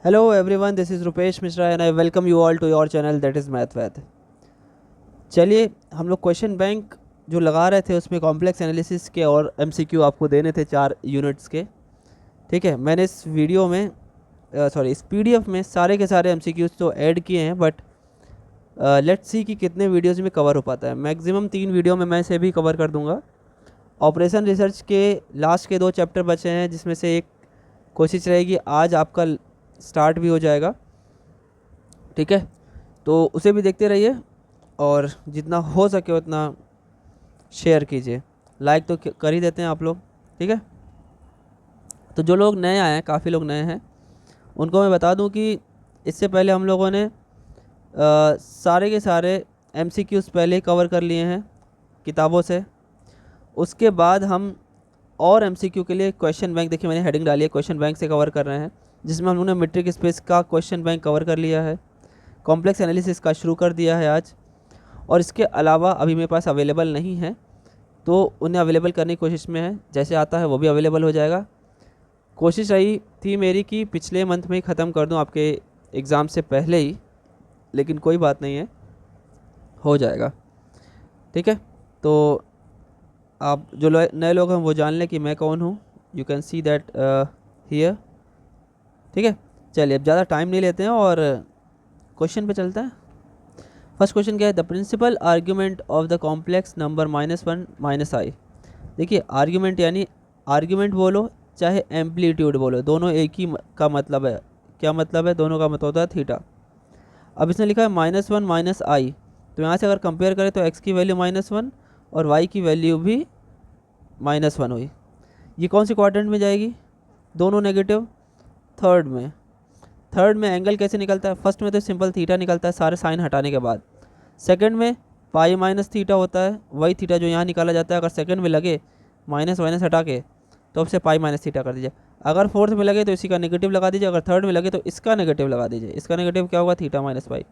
Hello everyone, this is Rupesh Mishra and I welcome you all to your channel that is MathWath। चलिए हम लोग question bank जो लगा रहे थे उसमें कॉम्प्लेक्स एनालिसिस के और एमसीक्यू आपको देने थे 4 यूनिट्स के। ठीक है, मैंने इस वीडियो में इस पीडीएफ में सारे के सारे एमसीक्यूज तो ऐड किए हैं, बट लेट्स सी कि कितने वीडियोज़ में कवर हो पाता है। मैक्सिमम 3 वीडियो में मैं इसे भी कवर कर दूंगा। ऑपरेशन रिसर्च के लास्ट के 2 चैप्टर बचे हैं, जिसमें से एक कोशिश रहेगी आज आपका स्टार्ट भी हो जाएगा। ठीक है, तो उसे भी देखते रहिए और जितना हो सके उतना शेयर कीजिए। लाइक तो कर ही देते हैं आप लोग। ठीक है, तो जो लोग नए आए हैं, काफ़ी लोग नए हैं, उनको मैं बता दूं कि इससे पहले हम लोगों ने सारे के सारे एमसीक्यूज़ पहले ही कवर कर लिए हैं किताबों से। उसके बाद हम और एमसीक्यू के लिए क्वेश्चन बैंक, देखिए मैंने हेडिंग डाली है, क्वेश्चन बैंक से कवर कर रहे हैं, जिसमें हम लोगों ने मीट्रिक स्पेस का क्वेश्चन बैंक कवर कर लिया है। कॉम्प्लेक्स एनालिसिस का शुरू कर दिया है आज, और इसके अलावा अभी मेरे पास अवेलेबल नहीं है, तो उन्हें अवेलेबल करने की कोशिश में है। जैसे आता है वो भी अवेलेबल हो जाएगा। कोशिश रही थी मेरी कि पिछले मंथ में ही ख़त्म कर दूं आपके एग्ज़ाम से पहले ही, लेकिन कोई बात नहीं है, हो जाएगा। ठीक है, तो आप जो नए लोग हैं वो जान लें कि मैं कौन हूँ। You can see that here. ठीक है, चलिए अब ज़्यादा टाइम नहीं लेते हैं और क्वेश्चन पे चलते हैं। फर्स्ट क्वेश्चन क्या है? The principal argument of the complex number -1 -i। देखिए आर्ग्यूमेंट यानी आर्ग्यूमेंट बोलो चाहे एम्पलीट्यूड बोलो, दोनों एक ही का मतलब है। क्या मतलब है? दोनों का मतलब होता है थीटा। अब इसने लिखा है -1 -i, तो यहाँ से अगर कंपेयर करें तो x की वैल्यू -1 और y की वैल्यू भी -1 हुई। ये कौन सी क्वाड्रेंट में जाएगी? दोनों नेगेटिव। थर्ड में एंगल कैसे निकलता है? फर्स्ट में तो सिंपल थीटा निकलता है सारे साइन हटाने के बाद। सेकंड में पाई माइनस थीटा होता है, वही थीटा जो यहाँ निकाला जाता है। अगर सेकंड में लगे माइनस माइनस हटा के तो अब से पाई माइनस थीटा कर दीजिए। अगर फोर्थ में लगे तो इसी का नेगेटिव लगा दीजिए। अगर थर्ड में लगे तो इसका नेगेटिव लगा दीजिए। इसका नेगेटिव क्या होगा? Theta minus pi.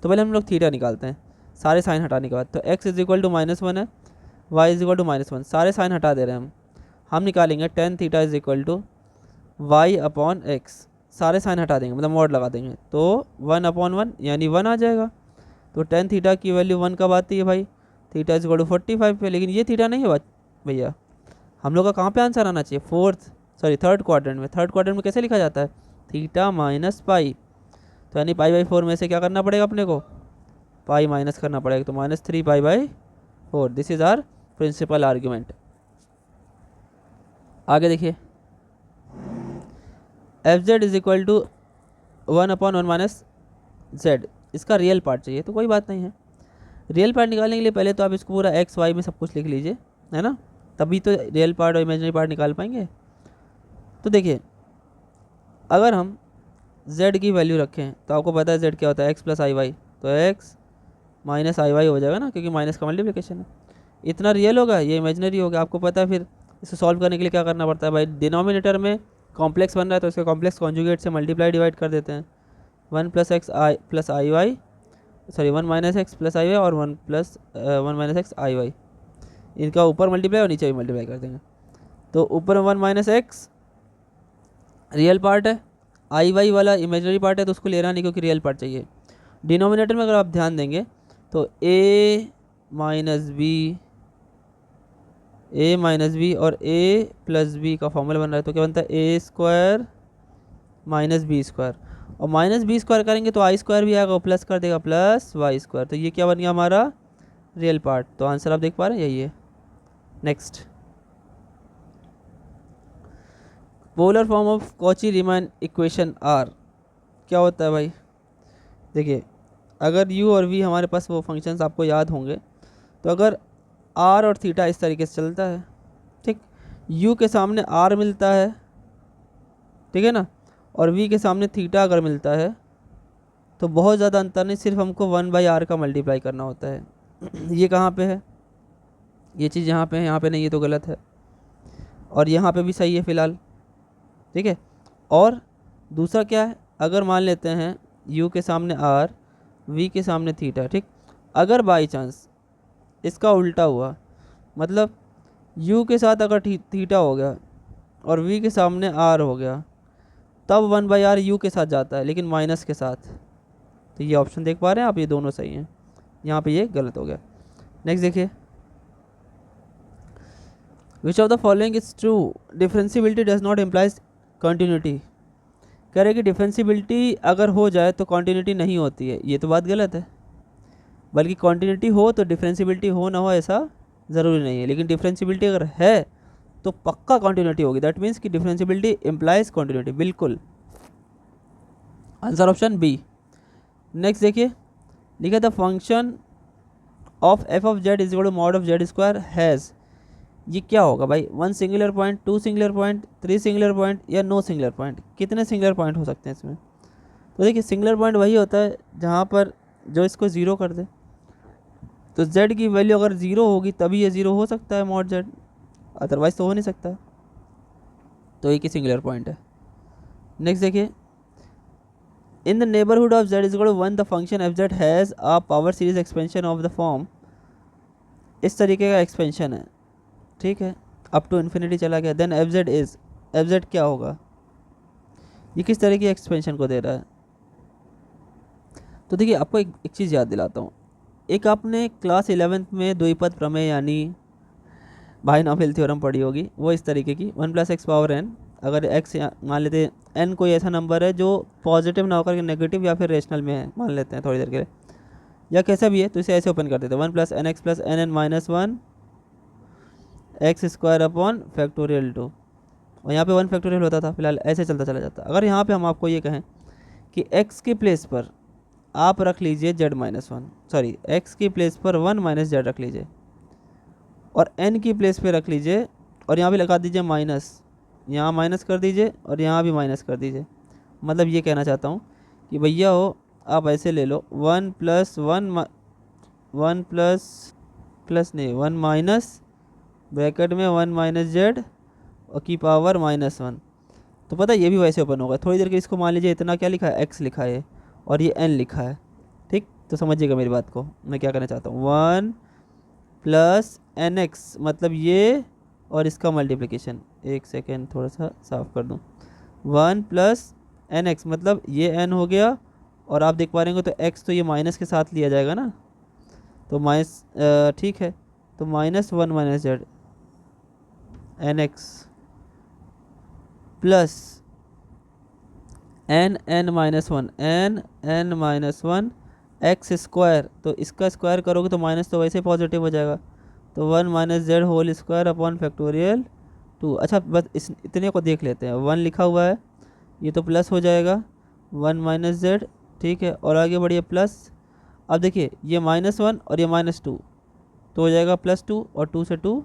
तो पहले हम लोग थीटा निकालते हैं सारे साइन हटाने के बाद। तो x इज इक्वल टू -1 है, y इज इक्वल टू -1, सारे साइन हटा दे रहे हैं हम निकालेंगे tan theta is equal to y upon x. सारे साइन हटा देंगे, मतलब मॉड लगा देंगे, तो 1/1 यानी 1 आ जाएगा। तो टेन थीटा की वैल्यू 1 कब आती है भाई? थीटा इज इक्वल टू 45 पे। लेकिन ये थीटा नहीं है भैया, हम लोग का कहाँ पे आंसर आना चाहिए? थर्ड क्वाड्रेंट में। थर्ड क्वाड्रेंट में कैसे लिखा जाता है? Theta minus pi. तो यानी पाई/4 में से क्या करना पड़ेगा अपने को? पाई माइनस करना पड़ेगा। तो -3 पाई/4। This is our principal argument. आगे देखिए, f z is equal to 1/1 minus z. इसका रियल पार्ट चाहिए, तो कोई बात नहीं है। रियल पार्ट निकालने के लिए पहले तो आप इसको पूरा एक्स वाई में सब कुछ लिख लीजिए, है ना, तभी तो रियल पार्ट और इमेजिनरी पार्ट निकाल पाएंगे। तो देखिए, अगर हम z की वैल्यू रखें तो आपको पता है z क्या होता है? x plus i Y. तो x माइनस आई वाई हो जाएगा ना, क्योंकि माइनस का मल्टीप्लिकेशन है। इतना रियल होगा, ये इमेजिनरी होगा। आपको पता है फिर इसे सॉल्व करने के लिए क्या करना पड़ता है भाई? डिनोमिनेटर में कॉम्प्लेक्स बन रहा है तो इसके कॉम्प्लेक्स कॉन्जुगेट से मल्टीप्लाई डिवाइड कर देते हैं। 1 plus x I plus i Y, 1 minus x plus i Y और 1 माइनस एक्स आई वाई। इनका ऊपर मल्टीप्लाई और नीचे भी मल्टीप्लाई कर देंगे। तो ऊपर 1 माइनस एक्स रियल पार्ट है, आई वाई वाला इमेजनरी पार्ट है, तो उसको लेना नहीं क्योंकि रियल पार्ट चाहिए। डिनोमिनेटर में अगर आप ध्यान देंगे तो a माइनस बी और a प्लस बी का फॉर्मूला बन रहा है, तो क्या बनता है? a² minus b²। और माइनस b² करेंगे तो i² भी आएगा, प्लस कर देगा प्लस y²। तो ये क्या बन गया हमारा? Real part. तो आंसर आप देख पा रहे हैं, यही है। Next, polar form of Cauchy Riemann equation are क्या होता है भाई? देखिए, अगर u और v हमारे पास वो फंक्शंस आपको याद होंगे, तो अगर r और थीटा इस तरीके से चलता है, ठीक, u के सामने r मिलता है, ठीक है ना, और v के सामने थीटा अगर मिलता है तो बहुत ज़्यादा अंतर नहीं, सिर्फ हमको 1/r का मल्टीप्लाई करना होता है। ये कहाँ पे है? ये चीज़ यहाँ पे है, यहाँ पे नहीं, ये तो गलत है। और यहाँ पे भी सही है फ़िलहाल, ठीक है। और दूसरा क्या है? अगर मान लेते हैं u के सामने r, v के सामने थीटा, ठीक, अगर बाई चांस इसका उल्टा हुआ, मतलब u के साथ अगर थीटा हो गया और v के सामने r हो गया, तब 1/r u के साथ जाता है, लेकिन माइनस के साथ। तो ये ऑप्शन देख पा रहे हैं आप, ये दोनों सही हैं, यहाँ पे ये गलत हो गया। नेक्स्ट देखिए, which of the following is true, differentiability does not implies continuity. कह रहे कि डिफरेंशियबिलिटी अगर हो जाए तो कंटिन्यूटी नहीं होती है, ये तो बात गलत है। बल्कि कंटिन्यूटी हो तो डिफरेंशियबिलिटी हो ना हो ऐसा ज़रूरी नहीं है, लेकिन डिफरेंशियबिलिटी अगर है तो पक्का कंटिन्यूटी होगी। दैट मीन्स कि डिफरेंशियबिलिटी इम्प्लाइज कंटिन्यूटी, बिल्कुल। Answer option B. नेक्स्ट देखिए, लिखा था function of f of z is equal to mod of z square has. ये क्या होगा भाई, 1 singular point, 2 singular point, 3 singular point या नो सिंगुलर पॉइंट। कितने सिंगुलर पॉइंट हो सकते हैं इसमें? तो देखिए, सिंगुलर पॉइंट वही होता है जहाँ पर जो इसको ज़ीरो कर दे। तो z की वैल्यू अगर ज़ीरो होगी तभी ये ज़ीरो हो सकता है मॉड z, अदरवाइज तो हो नहीं सकता। तो एक ही सिंगुलर पॉइंट है। नेक्स्ट देखिए, in the neighbourhood of z is equal to 1 the function f z has a power series expansion of the form. इस तरीके का एक्सपेंशन है, ठीक है, अप टू इन्फिनिटी चला गया। देन एफ जेड क्या होगा, ये किस तरह की एक्सपेंशन को दे रहा है? तो देखिए, आपको एक चीज़ याद दिलाता हूँ। एक आपने क्लास 11th में द्विपद प्रमेय यानी बाइनॉमियल थ्योरम पढ़ी होगी, वो इस तरीके की 1 + x पावर n। अगर x मान लेते हैं n कोई ऐसा नंबर है जो पॉजिटिव ना होकर के नेगेटिव या फिर रेशनल में है, मान लेते हैं थोड़ी देर के लिए, या कैसा भी है, तो इसे ऐसे ओपन कर देते हैं 1 + nx + nn - 1 x² upon factorial 2। और यहाँ पे 1 फैक्टोरियल होता था, फिलहाल ऐसे चलता चला जाता। अगर यहाँ पे हम आपको ये कहें कि x के प्लेस पर आप रख लीजिए z-1, सॉरी x की प्लेस पर 1 - z रख लीजिए, और n की प्लेस पे रख लीजिए, और यहाँ भी लगा दीजिए माइनस, यहाँ माइनस कर दीजिए और यहाँ भी माइनस कर दीजिए। मतलब ये कहना चाहता हूँ कि भैया हो, आप ऐसे ले लो 1 + 1 प्लस नहीं 1 माइनस ब्रैकेट में 1 - z और की पावर -1। तो पता है ये भी वैसे ओपन होगा। थोड़ी देर के इसको मान लीजिए इतना क्या लिखा है, x लिखा है और ये n लिखा है, ठीक। तो समझिएगा मेरी बात को, मैं क्या करना चाहता हूँ। 1 + nx मतलब ये और इसका मल्टीप्लिकेशन, एक सेकेंड थोड़ा सा साफ कर दूँ। 1 + nx मतलब ये n हो गया, और आप देख पा रहे हो तो x तो ये माइनस के साथ लिया जाएगा ना, तो माइनस, ठीक है, तो -1 - z nx plus n -1 x square. तो इसका स्क्वायर करोगे तो माइनस तो वैसे पॉजिटिव हो जाएगा, तो 1 - z whole square upon factorial 2। अच्छा, बस इतने को देख लेते हैं। 1 लिखा हुआ है, ये तो प्लस हो जाएगा 1 - z, ठीक है, और आगे बढ़िए प्लस। अब देखिए ये -1 और ये -2, तो हो जाएगा +2 और 2 से 2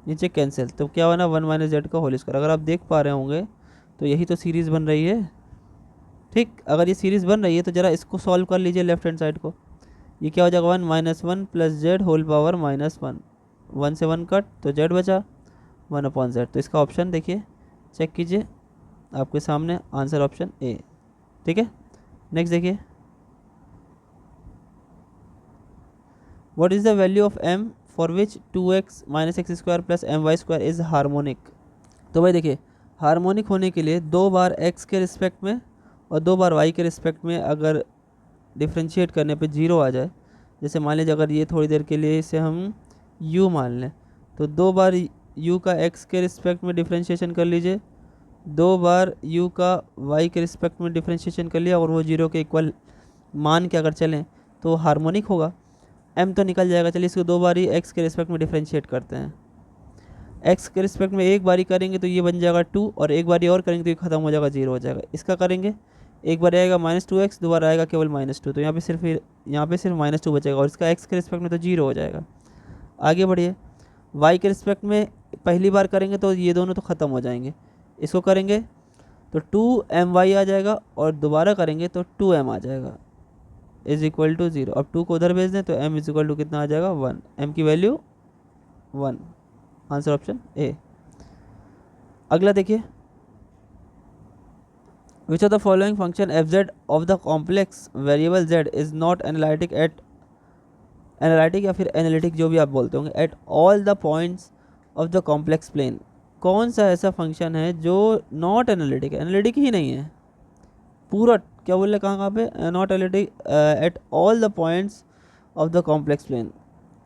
नीचे कैंसिल, तो क्या हुआ ना 1 - z का होल स्क्वायर। अगर आप देख पा रहे होंगे तो यही तो सीरीज़ बन रही है, ठीक। अगर ये सीरीज़ बन रही है तो ज़रा इसको सॉल्व कर लीजिए लेफ्ट हैंड साइड को। ये क्या हो जाएगा 1 - 1 + z होल पावर -1, 1 से 1 कट तो z बचा 1/z। तो इसका ऑप्शन देखिए, चेक कीजिए आपके सामने, आंसर ऑप्शन ए, ठीक है। नेक्स्ट देखिए, what is the value of m for which 2x - x² + my² is harmonic. तो भाई देखिए, हार्मोनिक होने के लिए 2 बार x के रिस्पेक्ट में और 2 बार y के रिस्पेक्ट में अगर डिफ्रेंशिएट करने पे 0 आ जाए, जैसे मान लीजिए अगर ये थोड़ी देर के लिए इसे हम u मान लें, तो 2 बार u का x के रिस्पेक्ट में डिफ्रेंशिएशन कर लीजिए, 2 बार u का y के रिस्पेक्ट में डिफ्रेंशिएशन कर लिया, और वो 0 के इक्वल मान के अगर चलें तो हार्मोनिक होगा। m तो निकल जाएगा, चलिए इसको 2 बार ही x के रिस्पेक्ट में डिफ्रेंशिएट करते हैं। x के रिस्पेक्ट में एक बारी करेंगे तो ये बन जाएगा 2, और एक बारी और करेंगे तो ये खत्म हो जाएगा, 0 हो जाएगा। इसका करेंगे, एक बार आएगा -2x, दोबारा आएगा केवल -2, तो यहाँ पे सिर्फ -2 बचेगा, और इसका x के रिस्पेक्ट में तो 0 हो जाएगा। आगे बढ़िए, y के रिस्पेक्ट में पहली बार करेंगे तो ये दोनों तो ख़त्म हो जाएंगे, इसको करेंगे तो 2my आ जाएगा, और दोबारा करेंगे तो 2m आ जाएगा, = 0। अब 2 को उधर भेज दें तो m = कितना आ जाएगा 1, m की वैल्यू 1, आंसर ऑप्शन ए। अगला देखिए, which of the following function f z of the complex variable z is not analytic या फिर एनालिटिक जो भी आप बोलते होंगे, at all the points of the complex plane. कौन सा ऐसा फंक्शन है जो नॉट एनालिटिक है, एनालिटिक ही नहीं है, पूरा क्या बोल रहे कहाँ कहाँ पे, not analytic at all the points of the complex plane,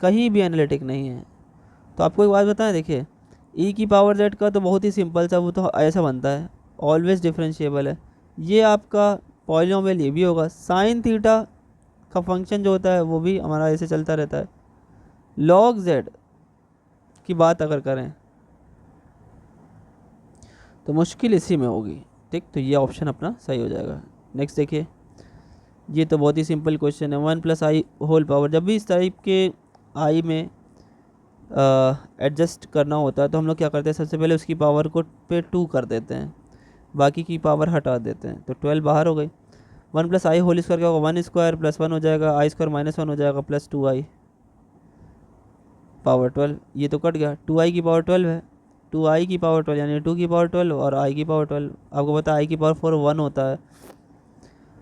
कहीं भी एनालिटिक नहीं है। तो आपको एक बात बताएं, देखिए ई की पावर जेड का तो बहुत ही सिंपल सा, वो तो ऐसा बनता है, ऑलवेज डिफरेंशिएबल है। ये आपका पॉलिनोमियल ये भी होगा, साइन थीटा का फंक्शन जो होता है वो भी हमारा ऐसे चलता रहता है। लॉग जेड की बात अगर करें तो मुश्किल इसी में होगी, ठीक। तो ये ऑप्शन अपना सही हो जाएगा। नेक्स्ट देखिए, ये तो बहुत ही सिंपल क्वेश्चन है। 1 + i होल पावर, जब भी इस टाइप के आई में एडजस्ट करना होता है तो हम लोग क्या करते हैं, सबसे पहले उसकी पावर को पे 2 कर देते हैं, बाकी की पावर हटा देते हैं, तो 12 बाहर हो गई। 1 + i होल स्क्वायर क्या होगा, 1² + 1 हो जाएगा, i² - 1 हो जाएगा, प्लस 2i पावर 12, ये तो कट गया। 2i की पावर 12 है, 2i की पावर 12 यानी 2 की पावर 12 और i की पावर 12। आपको पता है i की पावर 4 1 होता है,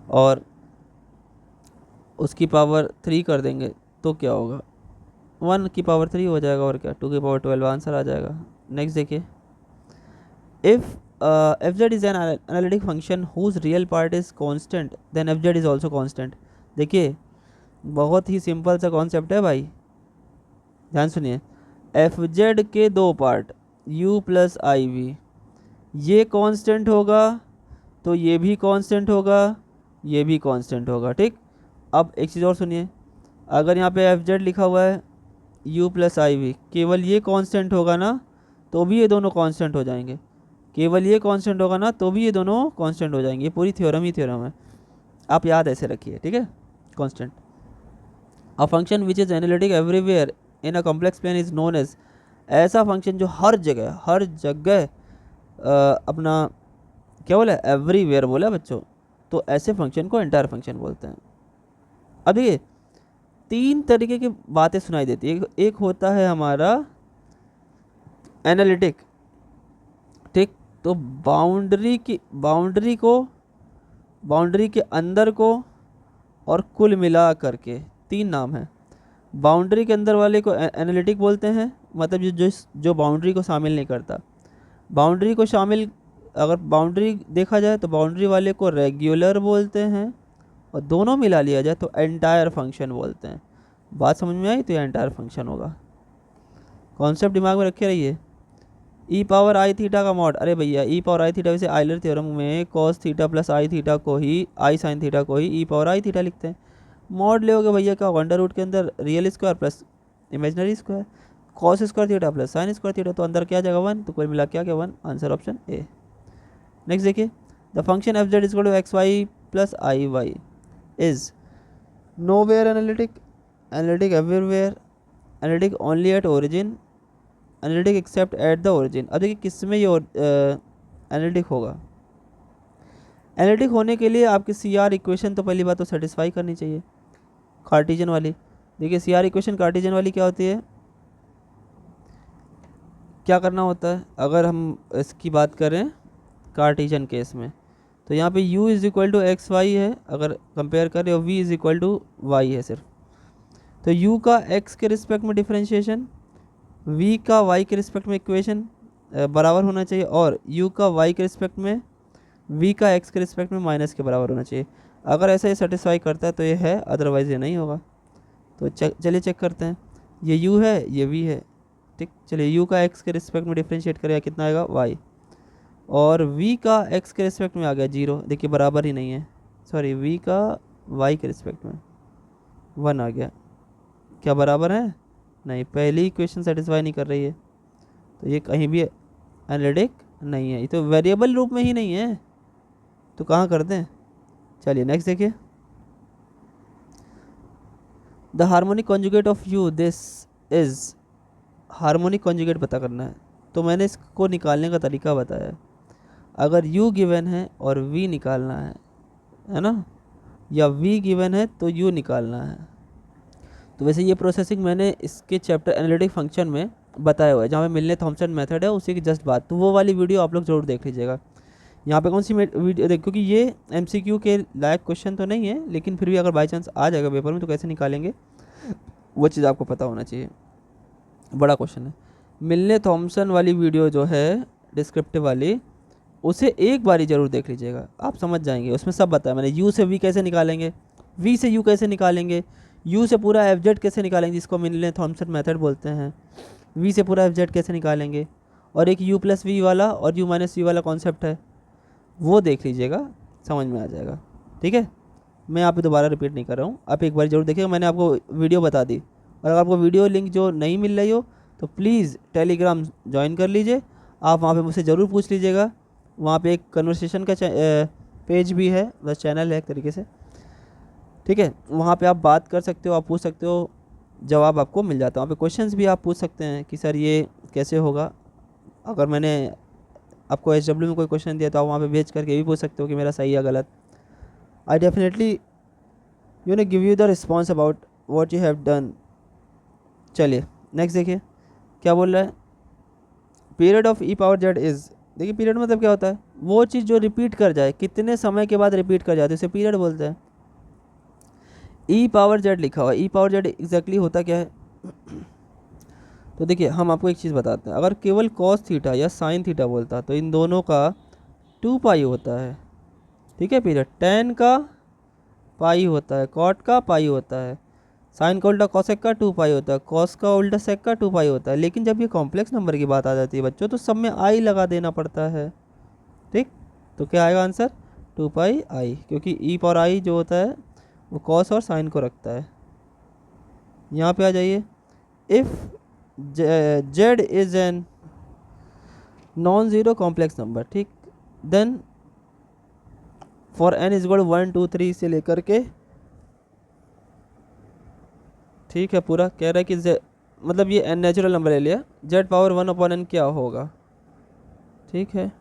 और उसकी पावर 3 कर देंगे तो क्या होगा, 1 की पावर 3 हो जाएगा, और क्या 2 की पावर 12 आंसर आ जाएगा। नेक्स्ट देखिए, if f z is an analytic function whose real part is constant then f z is also constant. देखिए बहुत ही सिंपल सा कॉन्सेप्ट है भाई, ध्यान सुनिए। एफ जेड के दो पार्ट u + iv, ये कांस्टेंट होगा तो ये भी कांस्टेंट होगा, ये भी कांस्टेंट होगा, ठीक। अब एक चीज़ और सुनिए, अगर यहाँ पे एफ जेड लिखा हुआ है u + iv, केवल ये कांस्टेंट होगा ना तो भी ये दोनों कांस्टेंट हो जाएंगे, केवल ये कांस्टेंट होगा ना तो भी ये दोनों कांस्टेंट हो जाएंगे। ये पूरी थ्योरम ही थ्योरम है, आप याद ऐसे रखिए, ठीक है। Constant, a function which is analytic everywhere in a complex plane is known as, ऐसा फंक्शन जो हर जगह अपना क्या बोला, एवरीवेयर बोला बच्चों, तो ऐसे फंक्शन को एंटायर फंक्शन बोलते हैं। अब देखिए 3 तरीके की बातें सुनाई देती है, एक होता है हमारा एनालिटिक, ठीक। तो बाउंड्री के अंदर को और कुल मिला करके 3 नाम है। बाउंड्री के अंदर वाले को एनालिटिक बोलते हैं, मतलब जो बाउंड्री को शामिल नहीं करता। बाउंड्री को शामिल, अगर बाउंड्री देखा जाए तो बाउंड्री वाले को रेगुलर बोलते हैं, और दोनों मिला लिया जाए तो एंटायर फंक्शन बोलते हैं। बात समझ में आई, तो ये एंटायर फंक्शन होगा। कॉन्सेप्ट दिमाग में रखे रहिए। ई पावर आई थीटा का मॉड, अरे भैया ई पावर आई थीटा, वैसे आइलर थ्योरम में कॉस थीटा प्लस आई थीटा को ही, आई साइन थीटा को ही ई पावर आई थीटा लिखते हैं। मॉड लेओगे भैया क्या, अंडर रूट के अंदर real square plus imaginary square, cos square theta plus sine square theta, तो अंदर क्या जाएगा 1, तो कुल मिला क्या 1, आंसर ऑप्शन ए। नेक्स्ट देखिए, the function f z equal to x y plus i y is nowhere analytic, analytic everywhere, analytic only at origin, analytic except at the origin. अब देखिए किस में ये एनालिटिक होगा। एनालिटिक होने के लिए आपकी सी आर इक्वेशन तो पहली बात तो सेटिस्फाई करनी चाहिए, कार्टेशियन वाली। देखिए सी आर इक्वेशन कार्टेशियन वाली क्या होती है, क्या करना होता है, अगर हम इसकी बात करें कार्टेशियन केस में, तो यहाँ पे u is equal to x y है, अगर कंपेयर करें, और v is equal to y है सिर्फ। तो u का x के रिस्पेक्ट में डिफरेंशिएशन, v का y के रिस्पेक्ट में इक्वेशन बराबर होना चाहिए, और u का y के रिस्पेक्ट में, v का x के रिस्पेक्ट में माइनस के बराबर होना चाहिए। अगर ऐसा ये सेटिस्फाई करता है तो ये है, अदरवाइज़ ये नहीं होगा। तो चलिए चेक करते हैं, ये u है ये v है, ठीक। चलिए u का x के रिस्पेक्ट में डिफरेंशिएट करेगा, कितना आएगा y, और v का x के रिस्पेक्ट में आ गया 0, देखिए बराबर ही नहीं है, सॉरी v का y के रिस्पेक्ट में 1 आ गया, क्या बराबर है, नहीं, पहली इक्वेशन सेटिस्फाई नहीं कर रही है, तो ये कहीं भी एनालिटिक नहीं है, ये तो वेरिएबल रूप में ही नहीं है, तो कहाँ कर दें। चलिए नेक्स्ट देखिए, the harmonic conjugate of u this is, harmonic conjugate पता करना है, तो मैंने इसको निकालने का तरीका बताया। अगर u गिवन है और v निकालना है ना, या v गिवन है तो u निकालना है, तो वैसे ये प्रोसेसिंग मैंने इसके चैप्टर एनालिटिक फंक्शन में बताया हुआ है, जहाँ पे मिलने थॉमसन मेथड है उसी की जस्ट बात, तो वो वाली वीडियो आप लोग जरूर देख लीजिएगा। यहाँ पे कौन सी वीडियो देख, क्योंकि ये एमसीक्यू के लायक क्वेश्चन तो नहीं है, लेकिन फिर भी अगर बाई चांस आ जाएगा पेपर में तो कैसे निकालेंगे वो चीज़ आपको पता होना चाहिए, बड़ा क्वेश्चन है। मिलने थॉमसन वाली वीडियो जो है डिस्क्रिप्टिव वाली, उसे एक बारी ज़रूर देख लीजिएगा, आप समझ जाएंगे। उसमें सब बताया मैंने, यू से वी कैसे निकालेंगे, वी से यू कैसे निकालेंगे, यू से पूरा एफ जेड कैसे निकालेंगे जिसको मिलने थॉमसन मेथड बोलते हैं, वी से पूरा एफ जेड कैसे निकालेंगे, और एक यू प्लस वी वाला और यू माइनस वी वाला कॉन्सेप्ट है, वो देख लीजिएगा, समझ में आ जाएगा। ठीक है, मैं यहाँ पे दोबारा रिपीट नहीं कर रहा हूँ, आप एक बार ज़रूर देखिएगा। मैंने आपको वीडियो बता दी, और अगर आपको वीडियो लिंक जो नहीं मिल रही हो तो प्लीज़ टेलीग्राम ज्वाइन कर लीजिए। आप वहाँ पे मुझसे ज़रूर पूछ लीजिएगा, वहाँ पे एक कन्वर्सेशन का पेज भी है, बस चैनल है एक तरीके से। ठीक है, वहाँ पे आप बात कर सकते हो, आप पूछ सकते हो, जवाब आपको मिल जाता है। वहाँ पे क्वेश्चंस भी आप पूछ सकते हैं कि सर ये कैसे होगा। अगर मैंने आपको HW में कोई क्वेश्चन दिया तो आप वहाँ पे भेज करके भी पूछ सकते हो कि मेरा सही है गलत। I definitely give you the response about what you have done. चलिए नेक्स्ट देखिए क्या बोल रहा है। Period of E power Z is, देखिए पीरियड मतलब क्या होता है, वो चीज़ जो रिपीट कर जाए, कितने समय के बाद रिपीट कर जाते हैं उसे पीरियड बोलते हैं। ई पावर जेड लिखा हुआ है, ई पावर जेड एग्जैक्टली होता क्या है। तो देखिए हम आपको एक चीज़ बताते हैं, अगर केवल कॉस थीटा या साइन थीटा बोलता तो इन दोनों का 2 पाई होता है। ठीक है, पीरियड टेन का पाई होता है, कॉट का पाई होता है, साइन का उल्टा कॉसेक का 2 पाई होता है, कॉस का उल्टा सेक का 2 पाई होता है। लेकिन जब ये कॉम्प्लेक्स नंबर की बात आ जाती है बच्चों, तो सब में आई लगा देना पड़ता है। ठीक, तो क्या आएगा आंसर, 2 पाई आई, क्योंकि ई पावर आई जो होता है वो कॉस और साइन को रखता है। यहाँ पे आ जाइए, if z is an non zero complex number, ठीक, then for n is equal 1 2 3 से लेकर के, ठीक है, पूरा कह रहा है कि मतलब ये एन नेचुरल नंबर ले लिया, जेड पावर 1/n क्या होगा। ठीक है,